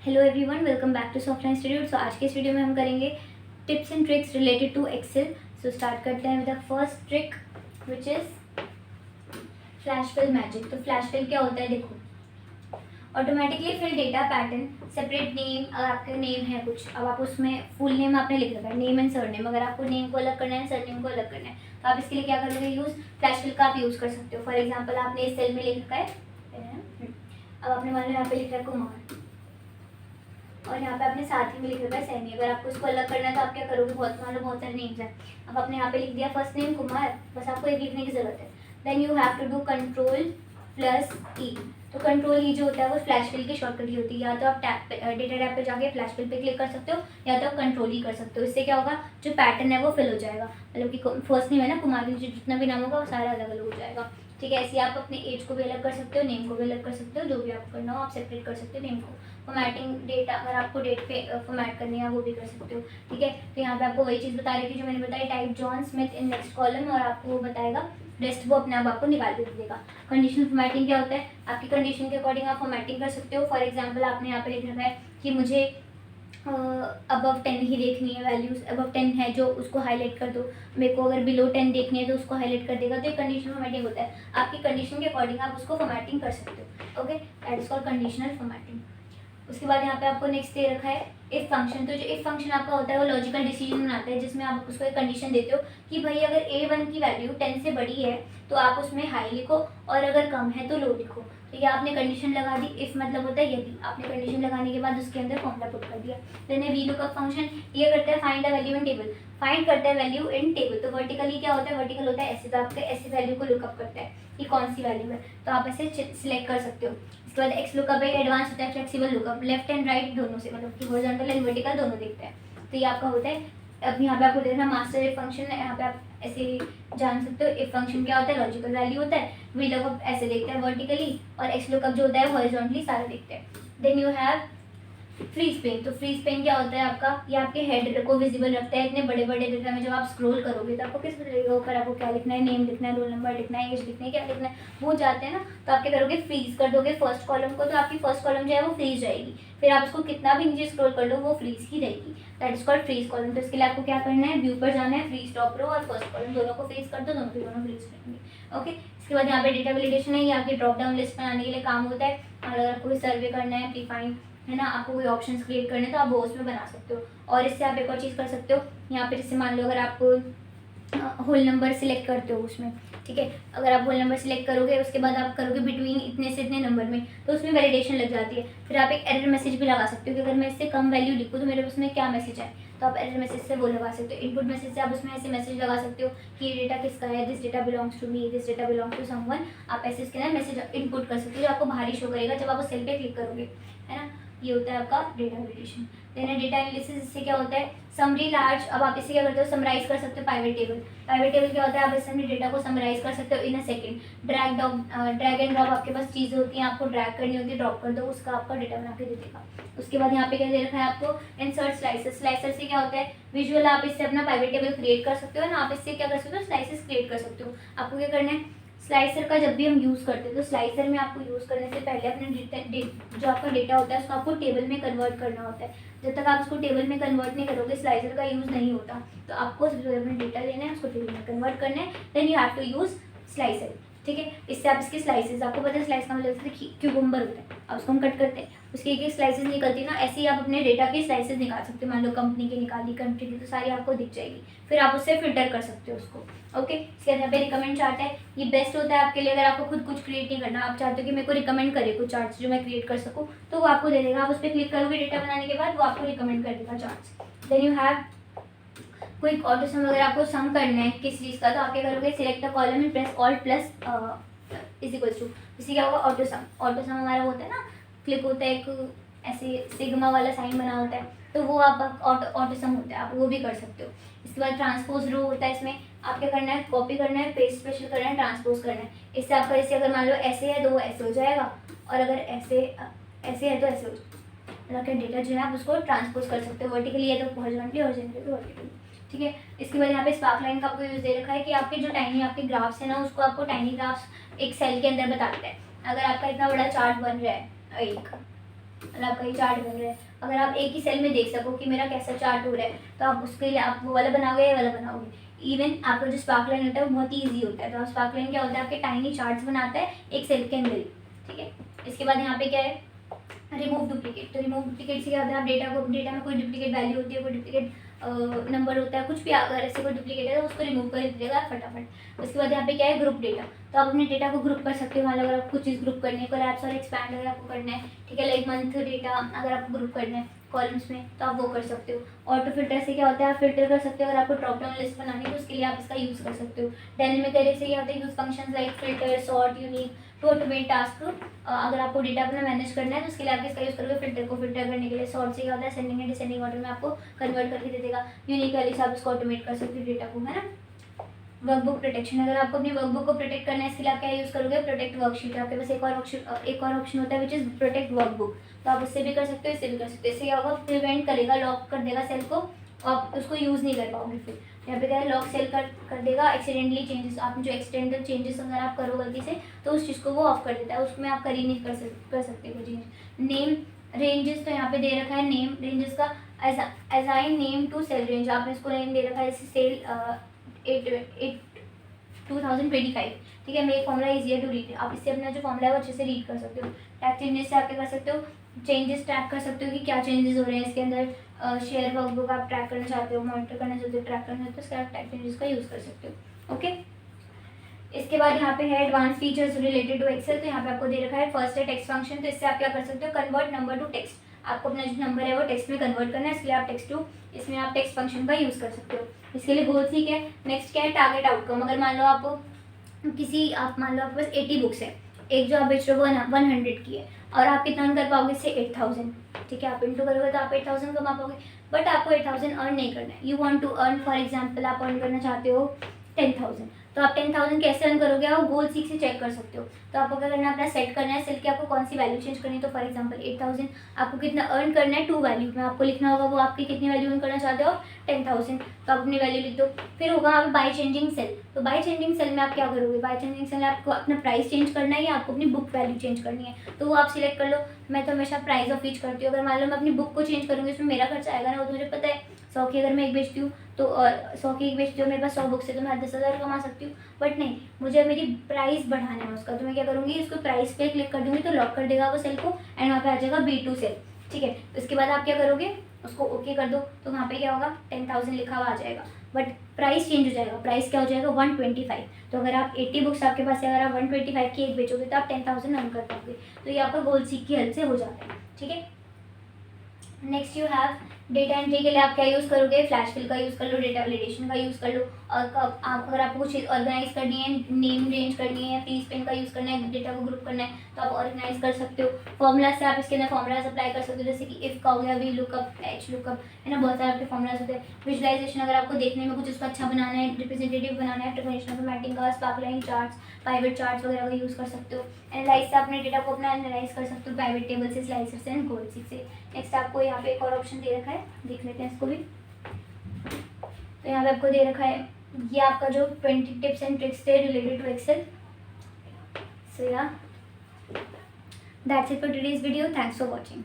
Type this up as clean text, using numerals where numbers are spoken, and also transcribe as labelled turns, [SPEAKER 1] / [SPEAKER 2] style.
[SPEAKER 1] Hello everyone, welcome back to software institute. So आज के इस वीडियो में हम करेंगे tips and tricks related to Excel. So start करते हैं with the first trick which is flash fill magic. तो फ्लैश फिल क्या होता है, देखो, automatically fill data pattern separate name. अगर आपका नेम है कुछ, अब आप उसमें फुल नेम आपने लिख रखा है, नेम एंड सर नेम। अगर आपको नेम को अलग करना है, सर नेम को अलग करना है, तो आप इसके लिए क्या करोगे, यूज़ फ्लैश फिल का आप यूज़ कर सकते हो। फॉर एग्जाम्पल आपने इस सेल में लिख रखा है, अब आपने मान लो यहाँ पे लिख रखा है कुमार, और यहाँ पे आपने साथ ही में लिख रखा है सैनी। अगर आपको इसको अलग करना है तो आप क्या करोगे, बहुत सारे नेम्स हैं। अब आपने यहाँ पे लिख दिया फर्स्ट नेम कुमार, बस आपको एक लिखने की जरूरत है। Then you have to do Ctrl+E। तो Ctrl E जो होता है वो फ्लैश फिल की शॉर्टकट ही होती है। या तो आप टैब पे, डेटा टैब पे जाके फ्लैश फिल पे क्लिक कर सकते हो, या तो आप Ctrl E कर सकते हो। इससे क्या होगा, जो पैटर्न है वो फिल हो जाएगा। मतलब कि फर्स्ट नेम है ना कुमार, जितना भी नाम होगा वो सारा अलग अलग हो जाएगा। ठीक है, ऐसे आप अपने एज को भी अलग कर सकते हो, नेम को भी अलग कर सकते हो, जो भी आपको करना हो आप सेपरेट कर सकते हो नेम को। फॉर्मेटिंग डेटा, अगर आपको डेट पे फॉर्मेट करनी है वो भी कर सकते हो। ठीक है, तो यहाँ पे आपको वही चीज़ बता रही थी जो मैंने बताई, type John Smith in next column, और आपको वो बताएगा, रेस्ट वो अपने आप आपको निकाल के दे देगा। कंडीशनल फॉर्मेटिंग क्या होता है, आपकी कंडीशन के अकॉर्डिंग आप फॉर्मेटिंग कर सकते हो। फॉर एग्जाम्पल आपने यहाँ पे लिख रखा है कि मुझे अबव 10 ही देखनी है, वैल्यूज अबव 10 है जो, उसको हाईलाइट कर दो। मेरे को अगर बिलो 10 देखनी है तो उसको हाईलाइट कर देगा। तो ये कंडीशनल फॉर्मेटिंग होता है, आपकी कंडीशन के अकॉर्डिंग आप उसको फॉर्मेटिंग कर सकते हो। Okay, that is called conditional formatting. उसके बाद यहाँ पे आपको नेक्स्ट दे रखा है इफ फंक्शन। तो जो इफ फंक्शन आपका होता है वो लॉजिकल डिसीजन बनाता है, जिसमें आप उसको एक कंडीशन देते हो कि भाई अगर A1 की वैल्यू 10 से बड़ी है तो आप उसमें हाई लिखो, और अगर कम है तो लो लिखो। तो ये आपने कंडीशन लगा दी। इफ मतलब होता है यदि, आपने कंडीशन लगाने के बाद उसके अंदर फॉर्मूला पुट कर दिया। देन वी लुकअप फंक्शन ये करता है find a value in table, find करता है वैल्यू इन टेबल। तो वर्टिकली क्या होता है, वर्टिकल होता है ऐसे, तो आपके ऐसे वैल्यू को लुकअप करता है कि कौन सी वैल्यू है, तो आप ऐसे सिलेक्ट कर सकते हो। इसके बाद एक्स लुकअप एक एडवांस होता है, flexible lookup, left and right दोनों से, मतलब कि हॉरिजॉन्टल एंड वर्टिकल दोनों देखते हैं। तो ये आपका होता है। अब यहाँ पे आपको देखना मास्टर इफ फंक्शन है, यहाँ पे आप ऐसे जान सकते हो इफ फंक्शन क्या होता है, लॉजिकल वैल्यू होता है। वी लुकअप ऐसे देखते हैं वर्टिकली, और एक्स लुकअप जो होता है हॉरिजॉन्टली सारा देखते हैं। Then you have freeze pane. तो फ्रीज पेन क्या होता है आपका, ये आपके हेड को विजिबल रखता है इतने बड़े बड़े डेटा में। जब आप स्क्रॉल करोगे तो आपको किस तरह ऊपर आपको क्या लिखना है, नेम लिखना है, रोल नंबर लिखना है, एज लिखना है, क्या लिखना है, भूल जाते हैं ना। तो आप क्या करोगे, फ्रीज कर दोगे फर्स्ट कॉलम को, तो आपकी फर्स्ट कॉलम जो है वो फ्रीज जाएगी। फिर आप उसको कितना भी नीचे स्क्रॉल कर लो वो फ्रीज ही रहेगी। That is called freeze column. तो इसके लिए आपको क्या करना है, व्यू पर जाना है, फ्रीज टॉप रो और फर्स्ट कॉलम दोनों को फ्रीज कर दो, दोनों के दोनों फ्रीज रहेंगे। ओके, इसके बाद यहाँ पे डेटा वैलिडेशन है, ये आपकी ड्रॉप डाउन लिस्ट बनाने के लिए काम होता है। और अगर आपको सर्वे करना है, प्रीफाइंड है ना, आपको कोई ऑप्शंस क्रिएट करने तो आप वो उसमें बना सकते हो। और इससे आप एक और चीज़ कर सकते हो, यहाँ पे जैसे मान लो अगर आप होल नंबर सिलेक्ट करते हो उसमें, ठीक है, अगर आप होल नंबर सिलेक्ट करोगे उसके बाद आप करोगे बिटवीन इतने से इतने नंबर में, तो उसमें वैलिडेशन लग जाती है। फिर आप एक एरर मैसेज भी लगा सकते हो कि अगर मैं इससे कम वैल्यू लिखूँ तो मेरे उसमें क्या मैसेज आए, तो आप एरर मैसेज से वो लगा सकते हो। इनपुट मैसेज से आप उसमें ऐसे मैसेज लगा सकते हो कि ये डेटा किसका है, this data belongs to me, this data belongs to someone. आप ऐसे इसके ना मैसेज इनपुट कर सकते हो जो आपको बाहर ही शो करेगा जब आप उस सेल पे क्लिक करोगे, है ना। ये होता है आपका data validation. Then data analysis, इससे क्या होता है, समरी लार्ज। अब आप इससे क्या करते हो, समराइज कर सकते हो पाइवेट टेबल। पाइवेट टेबल क्या होता है, आप इससे अपने डेटा को समराइज कर सकते हो in a second. Drag and drop आपके पास चीज़ें होती हैं, आपको ड्रैग करनी होती है, ड्रॉप कर दो, उसका आपका डेटा बना के दे देगा। उसके बाद यहाँ पे क्या दे रखा है आपको, इंसर्ट स्लाइसेस। स्लाइसर से क्या होता है, विजुअल, आप इससे अपना पाइवेट टेबल क्रिएट कर सकते हो ना। आप इससे क्या कर सकते हो, स्लाइसेस क्रिएट कर सकते हो। आपको क्या करना है, स्लाइसर का जब भी हम यूज़ करते हैं तो स्लाइसर में आपको यूज़ करने से पहले अपने जो आपका डेटा होता है उसको आपको टेबल में कन्वर्ट करना होता है। जब तक आप उसको टेबल में कन्वर्ट नहीं करोगे स्लाइसर का यूज़ नहीं होता। तो आपको सबसे पहले अपना डेटा लेना है, उसको टेबल में कन्वर्ट करना है, then you have to use slicer. ठीक है, इससे आप इसके स्लाइसेस, आपको पता है स्लाइस का मतलब जैसे क्यूकम्बर होता है, अब उसको हम कट करते हैं, उसकी एक एक स्लाइसेस निकलती है ना, ऐसे ही आप अपने डेटा के स्लाइसेस निकाल सकते हो। मान लो कंपनी की निकाली, कंट्री की, तो सारी आपको दिख जाएगी। फिर आप उससे फिल्टर कर सकते हो उसको। ओके, इसके बाद यहाँ पे रिकमेंड चार्ट है, ये बेस्ट होता है आपके लिए अगर आपको खुद कुछ क्रिएट नहीं करना, आप चाहते हो कि मेरे को रिकमेंड करे कुछ चार्ट्स जो मैं क्रिएट कर सकूँ, तो वो आपको दे देगा। आप उस पर क्लिक करोगे डेटा बनाने के बाद, वो आपको रिकमेंड कर देगा charts. Then you have quick auto sum. अगर आपको सम करना है किस चीज़ का, तो आप क्या करोगे, select the column and press alt plus is equal to, इसी क्या होगा, ऑटो सम। ऑटो सम हमारा होता है ना, क्लिक होता है एक ऐसे सिग्मा वाला साइन बना होता है, तो वो आप ऑटो सम होता है, आप वो भी कर सकते हो। इसके बाद ट्रांसपोज रो होता है, इसमें आप क्या करना है, कॉपी करना है, पेस्ट स्पेशल करना है, ट्रांसपोज करना है। इससे आपका जैसे अगर मान लो ऐसे है तो वो ऐसे हो जाएगा, और अगर ऐसे ऐसे है तो ऐसे हो जाएगा। मतलब डेटा जो है आप उसको ट्रांसपोज कर सकते हो, वर्टिकली है तो हॉरिजॉन्टली, हॉरिजॉन्टली तो वर्टिकली। ठीक है, इसके बाद यहाँ पे स्पार्क लाइन का आपको यूज दे रखा है कि आपके जो टाइनी आपके ग्राफ्स है ना, उसको आपको टाइनी ग्राफ्स एक सेल के अंदर बताता है। अगर आपका इतना बड़ा चार्ट बन रहा है एक, और आपका ये चार्ट बन रहा है। अगर आप एक ही सेल में देख सको कि मेरा कैसा चार्ट हो रहा है, तो आप उसके लिए आप वो वाला बनाओगे, ये वाला बनाओगे। इवन आपका जो स्पार्कलाइन होता है वो बहुत ही ईजी होता है। तो आप स्पार्कलाइन क्या होता है, आपके टाइनी चार्ट्स बनाता है एक सेल के अंदर ही, ठीक है। इसके बाद यहाँ पे क्या है, रिमूव डुप्लीकेट। तो रिमूव डुप्लीकेट से क्या होता है, आप डेटा में कोई डुप्लीकेट वैल्यू होती है, कोई डुप्लीकेट नंबर होता है, कुछ भी अगर ऐसे कोई डुप्लीकेट है तो उसको रिमूव कर दीजिएगा फटाफट। उसके बाद यहाँ पे क्या है, ग्रुप डेटा। तो आप अपने डेटा को ग्रुप कर सकते हो। मान लो अगर आपको कुछ चीज़ ग्रुप करनी है, कोलैप्स और एक्सपैंड अगर आपको करना है, ठीक है, लाइक मंथ डेटा अगर आपको ग्रुप करना है कॉलम्स में, तो आप वो कर सकते हो। ऑटो फिल्टर से क्या होता है, आप फिल्टर कर सकते हो। अगर आपको ड्रॉप डाउन लिस्ट बनानी है तो उसके लिए आप इसका यूज़ कर सकते हो। डायनेमिक अरे से क्या होता है, use functions like filter, sort, unique to automate task. अगर आपको डेटा अपना मैनेज करना है तो उसके लिए आप इसका यूज़ करोगे फिल्टर को फिल्टर करने के लिए। सॉर्ट से क्या होता है, सेंडिंग एंड डिसेंडिंग ऑर्डर में आपको कन्वर्ट करके दे देगा। यूनिक वाली से आप इसको ऑटोमेट कर सकते हो डेटा को, है ना। वर्कबुक प्रोटेक्शन, अगर आपको अपनी वर्कबुक को प्रोटेक्ट करना है इसके लिए आप क्या यूज़ करोगे, प्रोटेक्ट वर्कशीट। आपके पास एक और ऑप्शन होता है विच इज़ प्रोटेक्ट वर्कबुक। तो आप उससे भी कर सकते हो, इससे भी कर सकते हो। इससे क्या होगा, प्रिवेंट करेगा, लॉक कर देगा सेल को, आप उसको यूज़ नहीं कर पाओगे। फिर यहाँ पे क्या है, लॉक सेल कर देगा। एक्सीडेंटली चेंजेस, आप जो एक्सीडेंटल चेंजेस अगर आप करो गलती से तो उस चीज़ को वो ऑफ कर देता है, उसमें आप कर ही नहीं कर सकते कोई चेंज। नेम रेंजेस, तो यहाँ पे दे रखा है नेम रेंजेस का assign name to cell range. आपने इसको नेम दे रखा है जैसे सेल 2025, ठीक है। Make formula easier to read. आप इससे अपना जो फॉर्मूला है वो अच्छे से रीड कर सकते हो। टैग चेंजेस से आप क्या कर सकते हो, चेंजेस ट्रैक कर सकते हो कि क्या चेंजेस हो रहे हैं इसके अंदर। शेयर वर्कबुक आप ट्रैक करना चाहते हो, मॉनिटर करना चाहते हो, ट्रैक करना चाहते हो, उसके आप टैग चेंजेस का यूज़ कर सकते हो। ओके, इसके बाद यहाँ पे है advance features related to Excel. तो यहाँ पे आपको दे रखा है फर्स्ट है टेक्स्ट फंक्शन। तो इससे आप क्या कर सकते हो, कन्वर्ट नंबर टू टेक्स्ट। आपको अपना जो नंबर है वो टेक्स्ट में कन्वर्ट करना है, इसलिए आप टेक्स्ट टू, इसमें आप टेक्स्ट फंक्शन का यूज़ कर सकते हो। इसके लिए गोल ठीक है। नेक्स्ट क्या है, टारगेट आउटकम। अगर मान लो आप मान लो आपके पास 80 बुक्स है, एक जो आप बेच रहे हो 100 की है, और आप कितना अर्न कर पाओगे इससे 8000, ठीक है। आप इंटू करोगे तो आप 8000 कमा पाओगे, बट आपको 8000 अर्न नहीं करना है। You want to earn, for example आप अर्न करना चाहते हो 10,000, तो आप 10,000 कैसे अर्न करोगे, आप गोल सीख से चेक कर सकते हो। तो आपको क्या करना है, अपना सेट करना है सेल की आपको कौन सी वैल्यू चेंज करनी है। तो फॉर एग्जांपल 8000 आपको कितना अर्न करना है, 2 वैल्यू में आपको लिखना होगा, वो आपकी कितनी वैल्यू अर्न करना चाहते हो, 10,000। तो आप अपनी वैल्यू लिख दो। फिर होगा आप बाय चेंजिंग सेल। तो बाय चेंजिंग सेल में आप क्या करोगे, बाय चेंजिंग सेल में आपको अपना प्राइस चेंज करना है या आपको अपनी बुक वैल्यू चेंज करनी है, तो वो आप सिलेक्ट कर लो। मैं तो हमेशा प्राइस ऑफ ईच करती हूँ। अगर मान लो मैं अपनी बुक को चेंज करूँगी उसमें मेरा खर्चा आएगा ना, वो तो मुझे पता है। 100 की अगर मैं एक बेचती हूँ तो 100 की एक बेचती हूँ, मेरे पास 100 बुक्स है तो मैं 10,000 कमा सकती हूँ। बट नहीं, मुझे मेरी प्राइस बढ़ाना है उसका, तो मैं क्या करूँगी, इसको प्राइस पे क्लिक कर दूँगी तो लॉक कर देगा वो सेल को, एंड वहाँ पे आ जाएगा B2 सेल, ठीक है। इसके बाद आप क्या करोगे, उसको ओके कर दो, तो वहाँ पे क्या होगा, 10,000 लिखा हुआ आ जाएगा, बट प्राइस चेंज हो जाएगा। प्राइस क्या हो जाएगा, 125। तो अगर आप 80 बुक्स आपके पास है, अगर आप 125 की एक बेचोगे तो आप 10,000 अर्न कर पाओगे। तो ये आपका गोल सीख की हेल्प से हो जाता है, ठीक है। Next you have data entry के लिए आप क्या यूज़ करोगे, फ्लैश फिल का यूज़ कर लो, डेटा वैलिडेशन का यूज़ कर लो। और अगर आपको कुछ ऑर्गेनाइज करनी है, नेम रेंज करनी है, फ्री स्पेन का यूज़ करना है, डेटा को ग्रुप करना है, तो आप ऑर्गेनाइज कर सकते हो। फॉर्मूला से आप इसके अंदर फॉर्मूलाज अप्लाई कर सकते हो, जैसे कि इफ का हो गया, वी लुकअप, एच लुकअप, है ना, बहुत सारे आपके फॉर्मूलाज होते हैं। विजुलाइजेशन, अगर आपको देखने में कुछ उसको अच्छा बनाना है, रिप्रेजेंटेटिव बनाना है, ट्रांसलेशन मैटिंग का, स्पार्कलाइन चार्ट्स, प्राइवेट चार्ट्स वगैरह का यूज़ कर सकते हो। एनालाइज से अपने डेटा को अपना एनालाइज कर सकते हो, प्राइवेट टेबल से, स्लाइसर से, एंड गोल सीक से। नेक्स्ट आपको यहाँ पे एक और ऑप्शन दे रखा है, देख लेते हैं इसको भी। तो यहाँ पे आपको दे रखा है ये आपका जो 20 टिप्स एंड ट्रिक्स थे रिलेटेड टू एक्सेल। सो या that's it for today's video, thanks for watching.